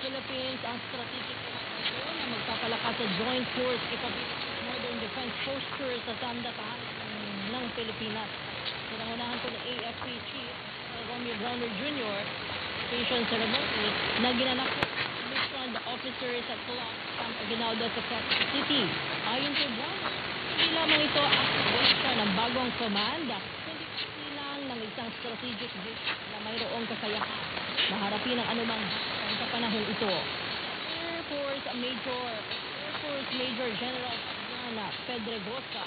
Philippines ang strategic operasyon na magpapalakas sa Joint Force Capabilities Modern Defense Posture sa Sanda tahanan ng Pilipinas. Pinangunahan ko ng AFP Chief Romeo Browner Jr. Station ceremony na ginanap ko commissioned officers at Camp Aguinaldo sa Quezon City. Ayon kay Browner, hindi lamang ito ang activation ng bagong command, kundi silang ng isang strategic vision na mayroong kakayahan na harapin ang anumang bakang sa panahon ito. Air Force Major General Fabiana Pedregosa,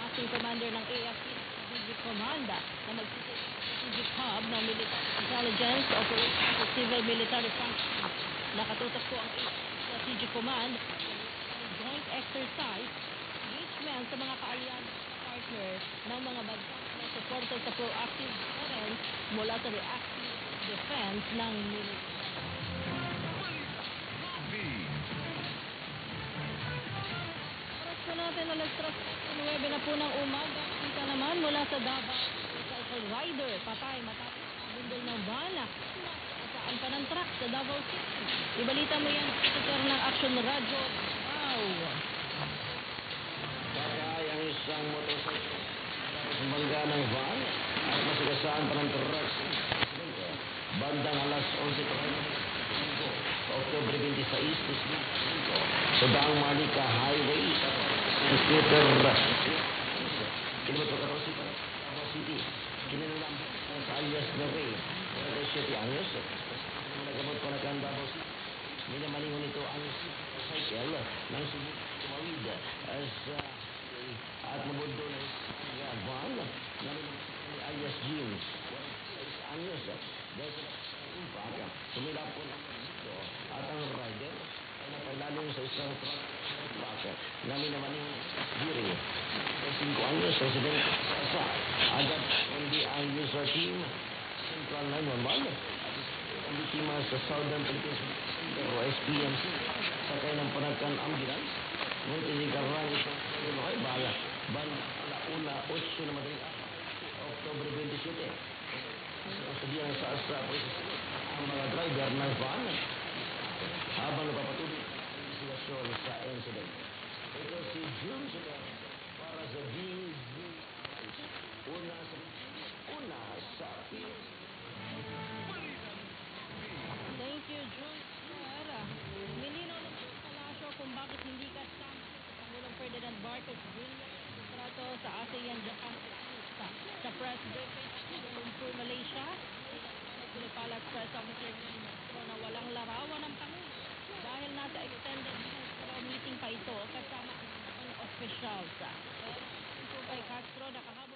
acting commander ng AFP Strategic Command, na magsisisi strategic hub ng military intelligence operations at civil military functions. Nakatutok po ang AFP Strategic Command sa joint exercise engagement sa mga kaalyado partner ng mga bansa na suporta sa proactive deterrence mula sa reactive defense ng military. Oras po natin alas 3:09 na po ng umaga. Kita naman mula sa Davao, cycle rider patay matapos bundol ng van saan pa ng truck sa Davao City. Ibalita mo yan sa ng Action Radio. Wow! Patay ang isang motorcycle sa bangga ng van at masigasaan pa ng truck. Bandang alas 11:35 October 26, sa Daang Malika Highway sa Scooter Kilometro 14 para Davao City. Kinilalam sa alias na Ray 7 anyos nagamot ko na kang Davao City. Minamalingon ito ang cycle ng Cebu tumawid at mabundo na isang van namin ni alias Jim 6 anyos dahil sa impact sumilap po at ang rider ay napailalim sa isang truck namin naman yung Giri 5 anyos resident sa agad hindi ang user team Central 911 at ang biktima sa Southern Philippines Center o SPMC sakay ng panagkan ambulance ngunit hindi karang isang ay bala alauna 8 na madaling October 27 sabihan sa asa ang mga driver ng van habang napapatuloy ang investigation sa incident. Ito si June para sa DZ una sa Thank you, June. Nilinaw ng Palasyo kung bakit hindi kasama sa Pangulong Ferdinand Marcos Jr. trato sa ASEAN-Japan sa press briefing at Kuala Lumpur, Malaysia. Pinipalat press officer na walang larawan ng Pangulo dahil nasa extended meeting pa ito kasama ang officials. Pero kay Castro nakahapon